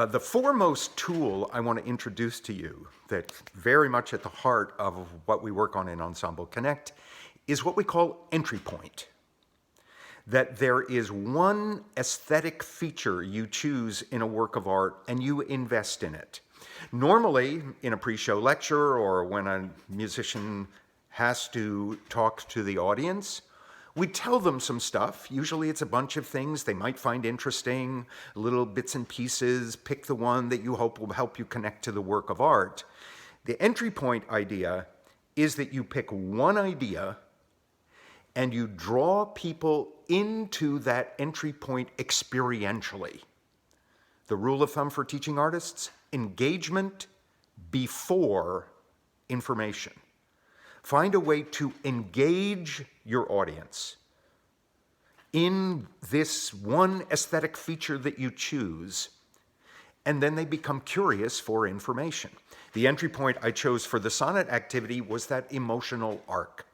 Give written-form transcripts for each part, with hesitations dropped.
The foremost tool I want to introduce to you that's very much at the heart of what we work on in Ensemble Connect is what we call entry point. That there is one aesthetic feature you choose in a work of art and you invest in it. Normally, in a pre-show lecture or when a musician has to talk to the audience, we tell them some stuff. Usually it's a bunch of things they might find interesting, little bits and pieces. Pick the one that you hope will help you connect to the work of art. The entry point idea is that you pick one idea and you draw people into that entry point experientially. The rule of thumb for teaching artists: engagement before information. Find a way to engage your audience in this one aesthetic feature that you choose, and then they become curious for information. The entry point I chose for the sonnet activity was that emotional arc.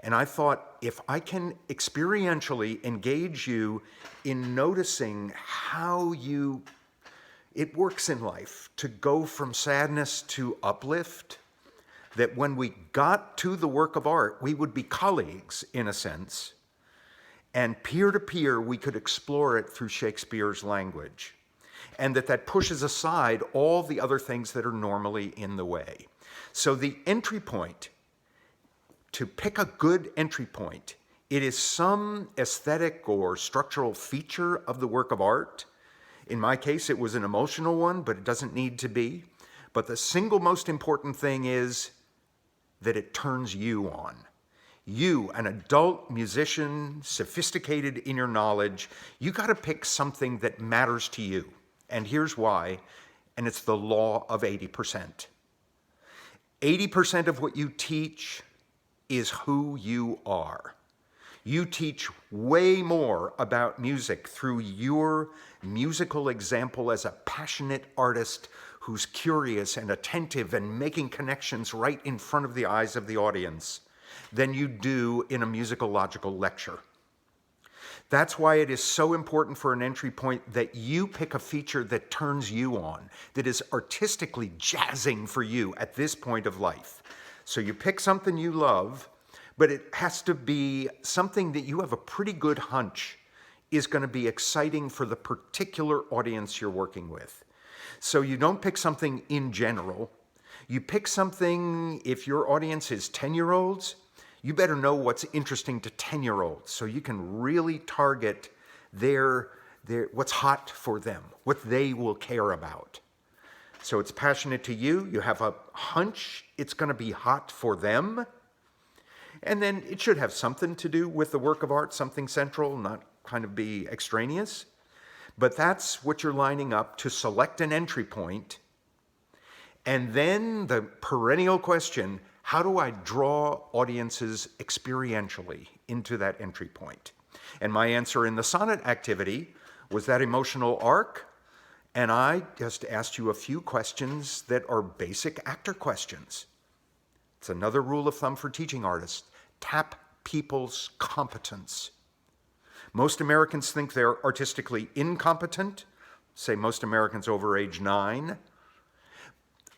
And I thought, if I can experientially engage you in noticing how it works in life to go from sadness to uplift, that when we got to the work of art, we would be colleagues, in a sense, and peer-to-peer, we could explore it through Shakespeare's language, and that pushes aside all the other things that are normally in the way. So the entry point, to pick a good entry point, it is some aesthetic or structural feature of the work of art. In my case, it was an emotional one, but it doesn't need to be. But the single most important thing is that it turns you on. You, an adult musician, sophisticated in your knowledge, you got to pick something that matters to you. And here's why, and it's the law of 80%. 80% of what you teach is who you are. You teach way more about music through your musical example as a passionate artist who's curious and attentive and making connections right in front of the eyes of the audience than you do in a musicological lecture. That's why it is so important for an entry point that you pick a feature that turns you on, that is artistically jazzing for you at this point of life. So you pick something you love, but it has to be something that you have a pretty good hunch is going to be exciting for the particular audience you're working with. So you don't pick something in general. You pick something, if your audience is 10-year-olds, you better know what's interesting to 10-year-olds so you can really target what's hot for them, what they will care about. So it's passionate to you. You have a hunch it's going to be hot for them. And then it should have something to do with the work of art, something central, not kind of be extraneous. But that's what you're lining up to select an entry point. And then the perennial question, how do I draw audiences experientially into that entry point? And my answer in the sonnet activity was that emotional arc. And I just asked you a few questions that are basic actor questions. It's another rule of thumb for teaching artists. Tap people's competence. Most Americans think they're artistically incompetent, say most Americans over age 9.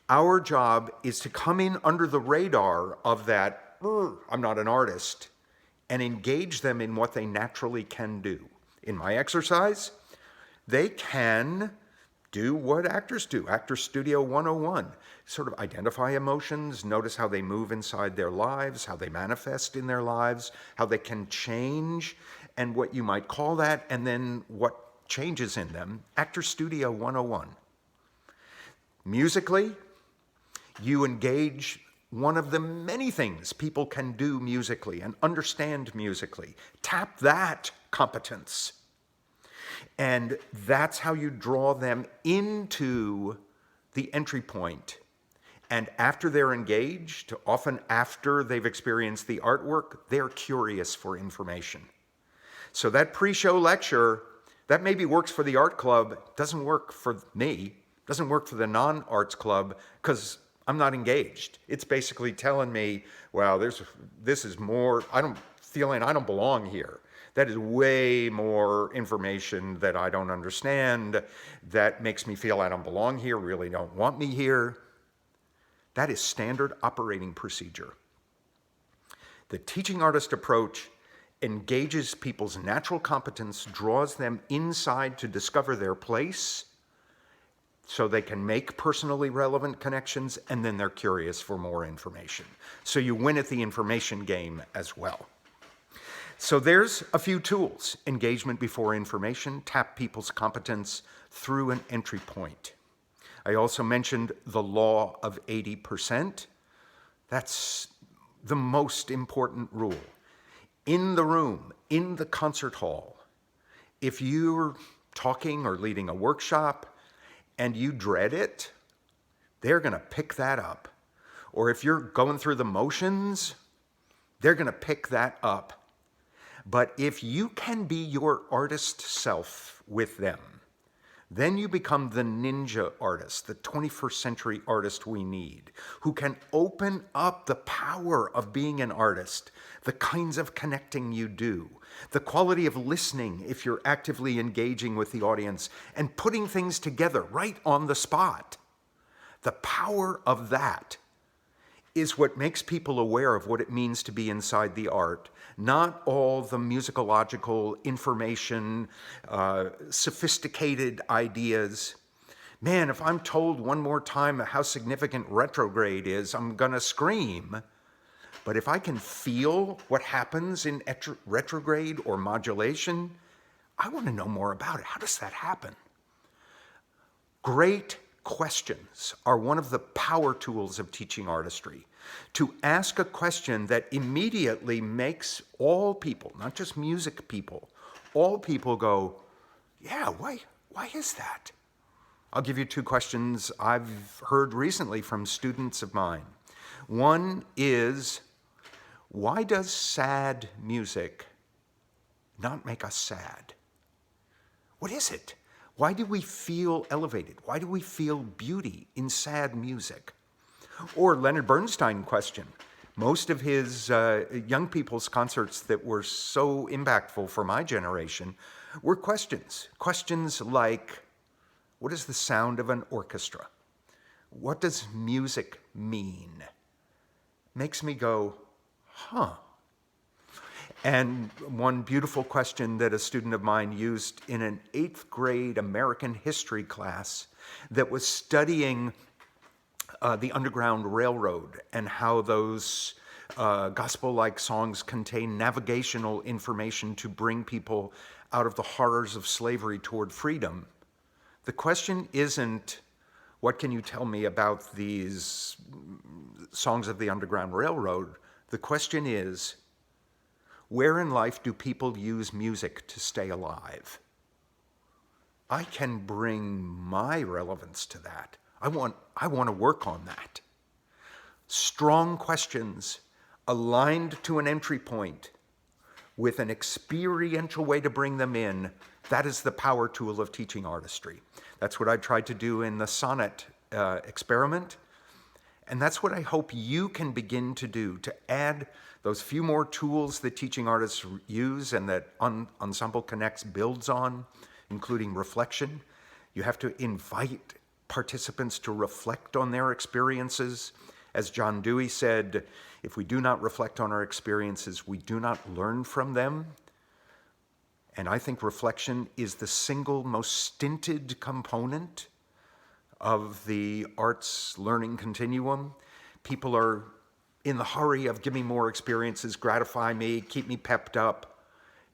Our job is to come in under the radar of that, I'm not an artist, and engage them in what they naturally can do. In my exercise, they can do what actors do, Actor Studio 101. Sort of identify emotions, notice how they move inside their lives, how they manifest in their lives, how they can change, and what you might call that, and then what changes in them. Actor Studio 101. Musically, you engage one of the many things people can do musically and understand musically. Tap that competence. And that's how you draw them into the entry point. And after they're engaged, often after they've experienced the artwork, they're curious for information. So that pre-show lecture, that maybe works for the art club, doesn't work for me, doesn't work for the non-arts club, because I'm not engaged. It's basically telling me, well, this is more, I don't belong here. That is way more information that I don't understand, that makes me feel I don't belong here, really don't want me here. That is standard operating procedure. The teaching artist approach engages people's natural competence, draws them inside to discover their place so they can make personally relevant connections, and then they're curious for more information. So you win at the information game as well. So there's a few tools. Engagement before information, tap people's competence through an entry point. I also mentioned the law of 80%. That's the most important rule. In the room, in the concert hall, if you're talking or leading a workshop and you dread it, they're going to pick that up. Or if you're going through the motions, they're going to pick that up. But if you can be your artist self with them, then you become the ninja artist, the 21st century artist we need, who can open up the power of being an artist, the kinds of connecting you do, the quality of listening if you're actively engaging with the audience and putting things together right on the spot. The power of that is what makes people aware of what it means to be inside the art, not all the musicological information, sophisticated ideas. Man, if I'm told one more time how significant retrograde is, I'm gonna scream. But if I can feel what happens in retrograde or modulation, I want to know more about it. How does that happen? Great questions are one of the power tools of teaching artistry. To ask a question that immediately makes all people, not just music people, all people go, yeah, why is that? I'll give you two questions I've heard recently from students of mine. One is, why does sad music not make us sad? What is it? Why do we feel elevated? Why do we feel beauty in sad music? Or Leonard Bernstein question. Most of his young people's concerts that were so impactful for my generation were questions. Questions like, what is the sound of an orchestra? What does music mean? Makes me go, huh. And one beautiful question that a student of mine used in an 8th grade American history class that was studying the Underground Railroad and how those gospel-like songs contain navigational information to bring people out of the horrors of slavery toward freedom. The question isn't, what can you tell me about these songs of the Underground Railroad? The question is, where in life do people use music to stay alive? I can bring my relevance to that. I want to work on that. Strong questions aligned to an entry point with an experiential way to bring them in, that is the power tool of teaching artistry. That's what I tried to do in the sonnet experiment. And that's what I hope you can begin to do, to add those few more tools that teaching artists use and that Ensemble Connect builds on, including reflection. You have to invite participants to reflect on their experiences. As John Dewey said, if we do not reflect on our experiences, we do not learn from them. And I think reflection is the single most stinted component of the arts learning continuum. People are in the hurry of give me more experiences, gratify me, keep me pepped up.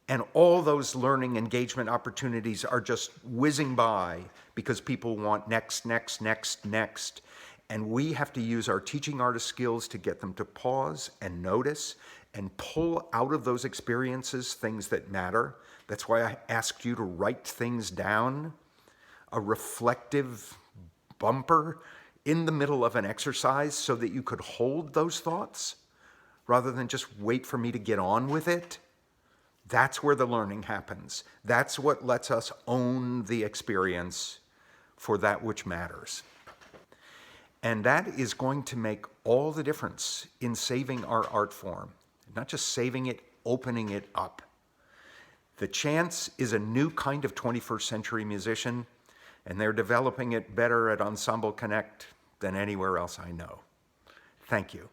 And all those learning engagement opportunities are just whizzing by because people want next, next, next, next. And we have to use our teaching artist skills to get them to pause and notice and pull out of those experiences things that matter. That's why I asked you to write things down, a reflective bumper in the middle of an exercise so that you could hold those thoughts rather than just wait for me to get on with it. That's where the learning happens. That's what lets us own the experience for that which matters. And that is going to make all the difference in saving our art form. Not just saving it, opening it up. The Chants is a new kind of 21st century musician, and they're developing it better at Ensemble Connect than anywhere else I know. Thank you.